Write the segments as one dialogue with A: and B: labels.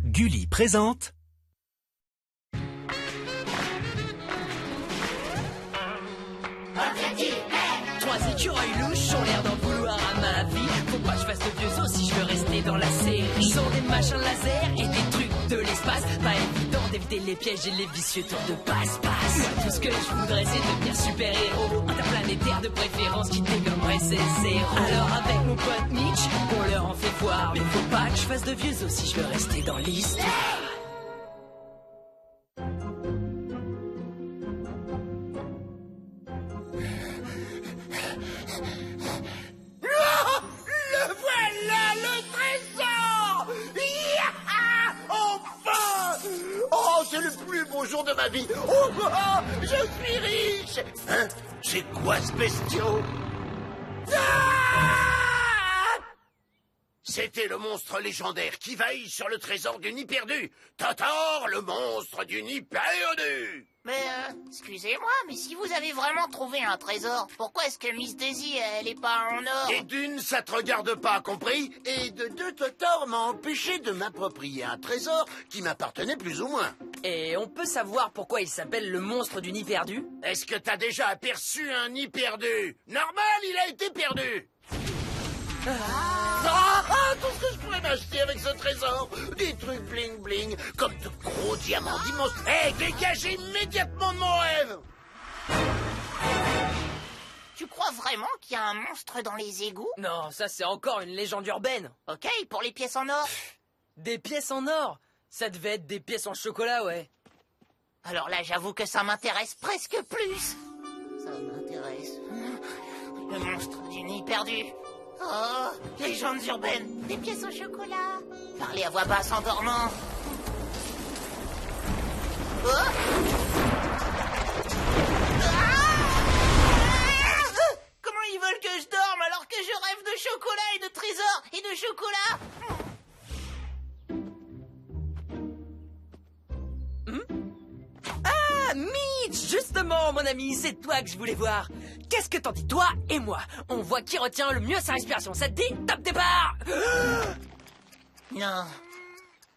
A: Gulli présente.
B: Trois écureuils louches ont l'air d'en vouloir à ma vie. Faut pas que je fasse de vieux os si je veux rester dans la série. Sont des machins laser et des trucs de l'espace. Pas évident d'éviter les pièges et les vicieux tours de passe-passe. Moi, tout ce que je voudrais, c'est devenir super-héros. Interplanétaire de préférence qui dégommerait ses zéros. Alors avec mon pote Mitch, on leur en fait voir. Mais faut pas que je fasse de vieux os si je veux rester dans l'histoire.
C: C'est le plus beau jour de ma vie. Oh, je suis riche. Hein? C'est quoi ce bestiau? C'était le monstre légendaire qui veille sur le trésor du nid perdu. Tatar, le monstre du nid perdu.
D: Mais, excusez-moi, mais si vous avez vraiment trouvé un trésor, pourquoi est-ce que Miss Daisy, elle est pas en or?
C: Et d'une, ça te regarde pas, compris? Et de deux, Tatar m'a empêché de m'approprier un trésor qui m'appartenait plus ou moins.
B: Et on peut savoir pourquoi il s'appelle le monstre du nid perdu?
C: Est-ce que t'as déjà aperçu un nid perdu? Normal, il a été perdu. Tout ce que je pourrais m'acheter avec ce trésor. Des trucs bling bling, comme de gros diamants d'immenses. Hé, dégagez immédiatement de mon rêve.
D: Tu crois vraiment qu'il y a un monstre dans les égouts?
B: Non, ça c'est encore une légende urbaine.
D: Ok, pour les pièces en or.
B: Des pièces en or? Ça devait être des pièces en chocolat, ouais.
D: Alors là, j'avoue que ça m'intéresse presque plus. Ça m'intéresse. Le monstre du nid perdu. Oh, légendes urbaines. Des pièces au chocolat. Parler à voix basse en dormant. Oh. Comment ils veulent que je dorme alors que je rêve de chocolat et de trésors et de chocolat?
B: Ah, Mitch, justement, mon ami, c'est toi que je voulais voir. Qu'est-ce que t'en dis, toi et moi? On voit qui retient le mieux sa respiration. Ça te dit? Top départ!
D: Non.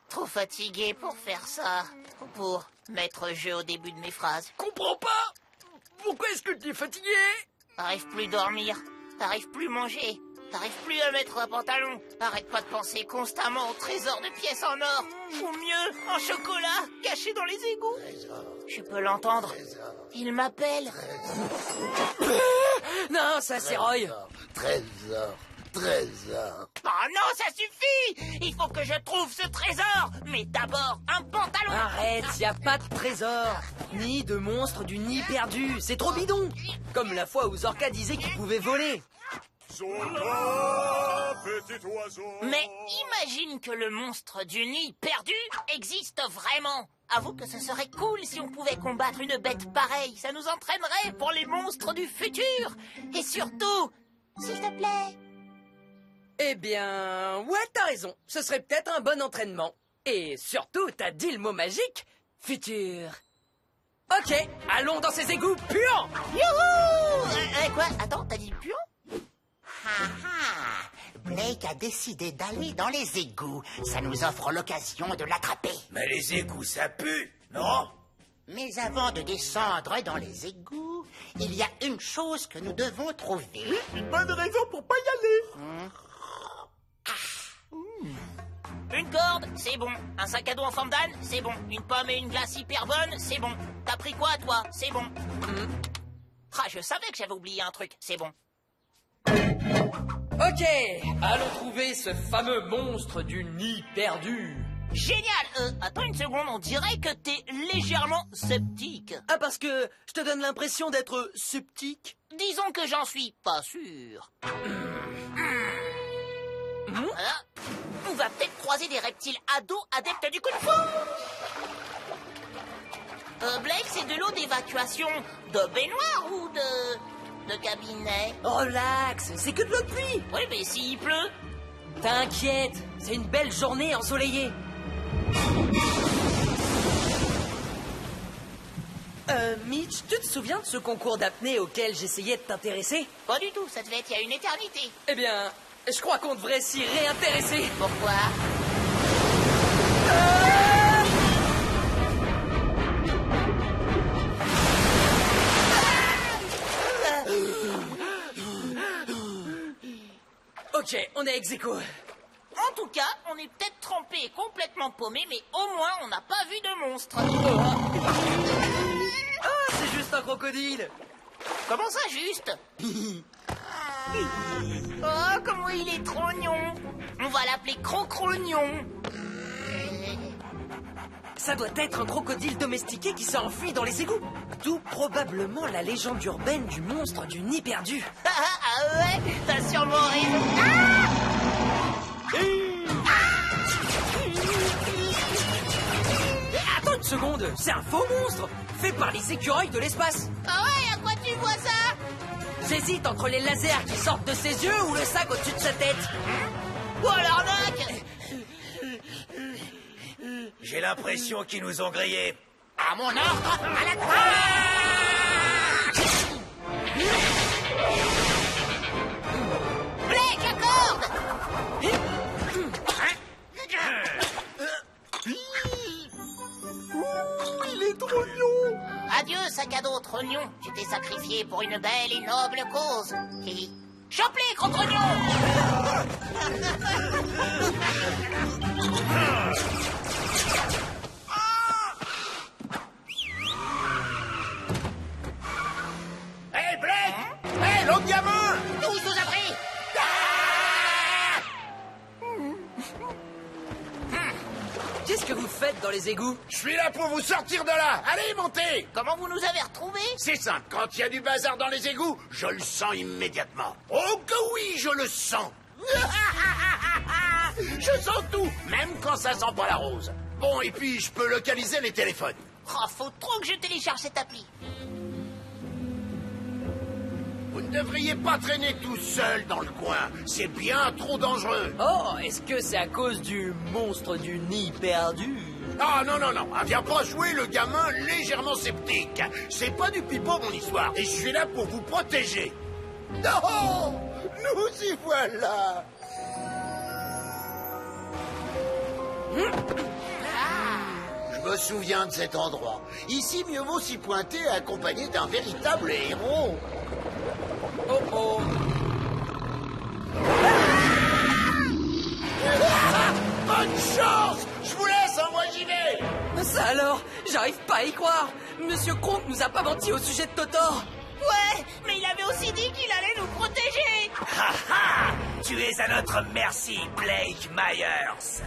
D: Trop fatigué pour faire ça. Pour mettre jeu au début de mes phrases.
B: Comprends pas? Pourquoi est-ce que tu es fatigué?
D: T'arrives plus dormir. T'arrives plus manger. T'arrives plus à mettre un pantalon. Arrête pas de penser constamment au trésor de pièces en or. Ou mieux, en chocolat, caché dans les égouts. Je peux l'entendre. Il m'appelle.
B: Non, ça c'est Roy.
C: Trésor.
D: Oh non, ça suffit! Il faut que je trouve ce trésor! Mais d'abord, un pantalon!
B: Arrête, y a pas de trésor, ni de monstre du nid perdu. C'est trop bidon. Comme la fois où Zorka disait qu'il pouvait voler.
E: Zorka, petit oiseau.
D: Mais imagine que le monstre du nid perdu existe vraiment. Avoue que ce serait cool si on pouvait combattre une bête pareille. Ça nous entraînerait pour les monstres du futur. Et surtout, s'il te plaît...
B: Eh bien, ouais, t'as raison. Ce serait peut-être un bon entraînement. Et surtout, t'as dit le mot magique, futur. Ok, allons dans ces égouts puants.
D: Youhou! Quoi? Attends, t'as dit puant?
F: Blake a décidé d'aller dans les égouts. Ça nous offre l'occasion de l'attraper.
C: Mais les égouts, ça pue, non?
F: Mais avant de descendre dans les égouts, il y a une chose que nous devons trouver.
E: Une bonne raison pour pas y aller.
D: Une corde, c'est bon. Un sac à dos en forme d'âne, c'est bon. Une pomme et une glace hyper bonne, c'est bon. T'as pris quoi, toi? C'est bon. Je savais que j'avais oublié un truc, c'est bon.
B: Ok, allons trouver ce fameux monstre du nid perdu.
D: Génial! Attends une seconde, on dirait que t'es légèrement sceptique.
B: Ah, parce que je te donne l'impression d'être sceptique?
D: Disons que j'en suis pas sûr. On va peut-être croiser des reptiles ados adeptes du kung-fu. Blake, c'est de l'eau d'évacuation de baignoire ou de cabinet?
B: Relax, c'est que de l'eau de pluie.
D: Oui, mais s'il pleut?
B: T'inquiète, c'est une belle journée ensoleillée. Mitch, tu te souviens de ce concours d'apnée auquel j'essayais de t'intéresser?
D: Pas du tout, ça devait être il y a une éternité.
B: Eh bien, Je crois qu'on devrait s'y réintéresser.
D: Pourquoi?
B: Ok, on est ex aequo.
D: En tout cas, on est peut-être trempé et complètement paumé, mais au moins on n'a pas vu de monstre.
B: Ah, c'est juste un crocodile.
D: Comment ça, juste? Oh, comment il est trognon. On va l'appeler Crocrognon.
B: Ça doit être un crocodile domestiqué qui s'est enfui dans les égouts. D'où probablement la légende urbaine du monstre du nid perdu.
D: Ah ouais, t'as sûrement raison.
B: Attends une seconde, c'est un faux monstre fait par les écureuils de l'espace.
D: Ah ouais, à quoi tu vois ça?
B: J'hésite entre les lasers qui sortent de ses yeux ou le sac au-dessus de sa tête.
D: Ou l'arnaque.
A: J'ai l'impression qu'ils nous ont grillés.
F: À mon ordre, à la
D: Blake, j'accorde.
E: Il est trop mignon.
D: Adieu, sac à dos, trognon. Tu t'es sacrifié pour une belle et noble cause. Chope-les, Crocrognon.
C: Hey, Blake! Hey, l'autre gamin!
D: Tous nous abris.
B: Qu'est-ce que vous faites dans les égouts?
C: Je suis là pour vous sortir de là! Allez, montez!
D: Comment vous nous avez retrouvés?
C: C'est simple, quand il y a du bazar dans les égouts, je le sens immédiatement. Oh que oui, je le sens! Je sens tout, même quand ça sent pas la rose. Bon, et puis je peux localiser les téléphones.
D: Oh, faut trop que je télécharge cette appli.
C: Vous ne devriez pas traîner tout seul dans le coin. C'est bien trop dangereux.
B: Oh, est-ce que c'est à cause du monstre du nid perdu?
C: Ah non, non, non, viens pas jouer le gamin légèrement sceptique. C'est pas du pipeau mon histoire, et je suis là pour vous protéger. Non, nous y voilà. Je me souviens de cet endroit. Ici, mieux vaut s'y pointer accompagné d'un véritable héros.
B: Oh oh.
C: Bonne chance! Je vous laisse, hein, moi j'y vais!
B: Ça alors? J'arrive pas à y croire. Monsieur Kronk nous a pas menti au sujet de Totor.
D: Ouais, mais il avait aussi dit qu'il allait nous protéger.
A: Ha ha! Tu es à notre merci, Blake Myers.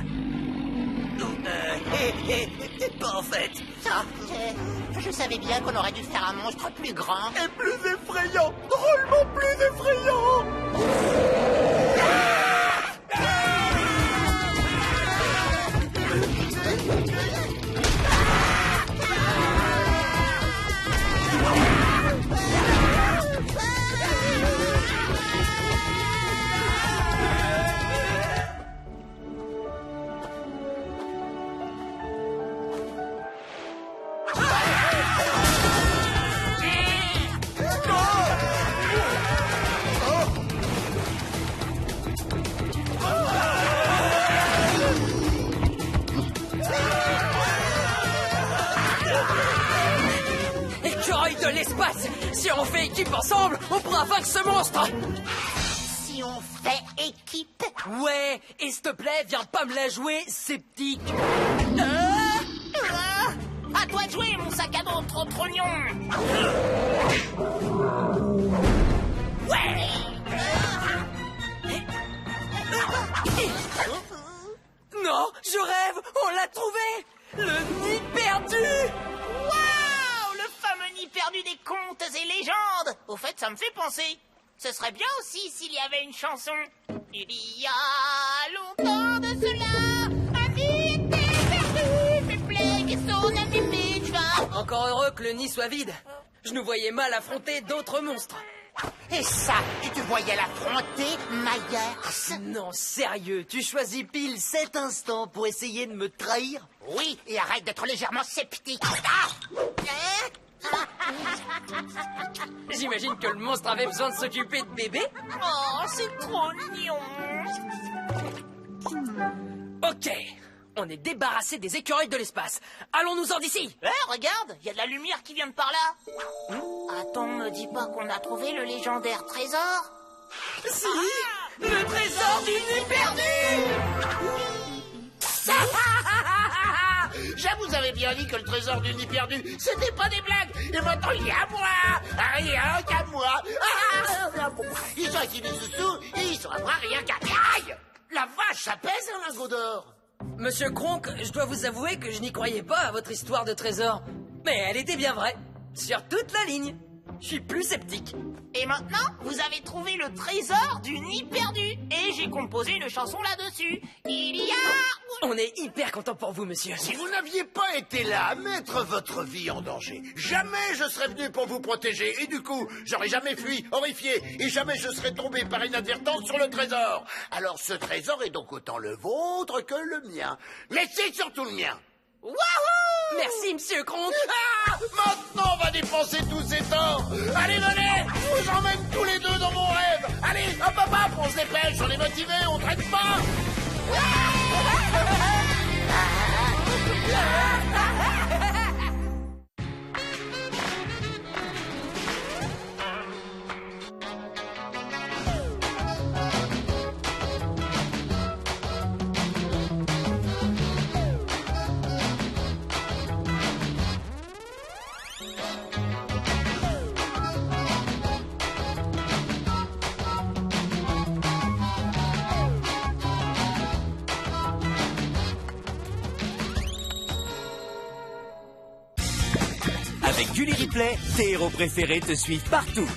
A: Peut-être pas en fait.
F: Ah, je savais bien qu'on aurait dû faire un monstre plus grand.
E: Et plus effrayant. Drôlement plus effrayant.
B: Écureuil de l'espace! Si on fait équipe ensemble, on pourra vaincre ce monstre!
F: Si on fait équipe,
B: Ouais, et s'il te plaît, viens pas me la jouer, sceptique.
D: À toi de jouer, mon sac à dos trop trognon.
B: Ouais! Non, je rêve! On l'a trouvé! Le nid perdu!
D: Waouh, le fameux nid perdu des contes et légendes. Au fait, ça me fait penser. Ce serait bien aussi s'il y avait une chanson. Il y a longtemps de cela, un nid était perdu, mais Blake et son ami Mitch va...
B: Encore heureux que le nid soit vide. Je nous voyais mal affronter d'autres monstres.
F: et ça, tu te voyais l'affronter, Myers?
B: Non, sérieux, tu choisis pile cet instant pour essayer de me trahir?
F: Oui, et arrête d'être légèrement sceptique. Ah!
B: J'imagine que le monstre avait besoin de s'occuper de bébé.
D: Oh, c'est trop mignon.
B: Ok, on est débarrassé des écureuils de l'espace. Allons-nous-en d'ici.
D: Regarde, il y a de la lumière qui vient de par là. Attends, me dis pas qu'on a trouvé le légendaire trésor.
B: Si, le trésor du nid perdu.
C: J'avoue, vous avez bien dit que le trésor du nid perdu, c'était pas des blagues. Et maintenant, il y a moi. Rien qu'à moi. Ils sont à Kimitsusu et ils sont à moi rien qu'à... Aïe! La vache, ça pèse un lingot d'or.
B: Monsieur Kronk, je dois vous avouer que je n'y croyais pas à votre histoire de trésor. Mais elle était bien vraie. Sur toute la ligne. Je suis plus sceptique.
D: Et maintenant, vous avez trouvé le trésor du nid perdu. Et j'ai composé une chanson là-dessus. Il y a...
B: On est hyper content pour vous, monsieur.
C: Si vous n'aviez pas été là à mettre votre vie en danger, jamais je serais venu pour vous protéger. Et du coup, j'aurais jamais fui, horrifié. Et jamais je serais tombé par inadvertance sur le trésor. Alors ce trésor est donc autant le vôtre que le mien. Mais c'est surtout le mien.
D: Wouhou!
B: Merci, monsieur Kronk.
C: Maintenant, on va dépenser tous ces temps. Allez, venez, je vous emmène tous les deux dans mon rêve. Allez, hop, hop, hop, on se dépêche, on est motivé, on traite pas.
A: Avec Gulli Replay, tes héros préférés te suivent partout.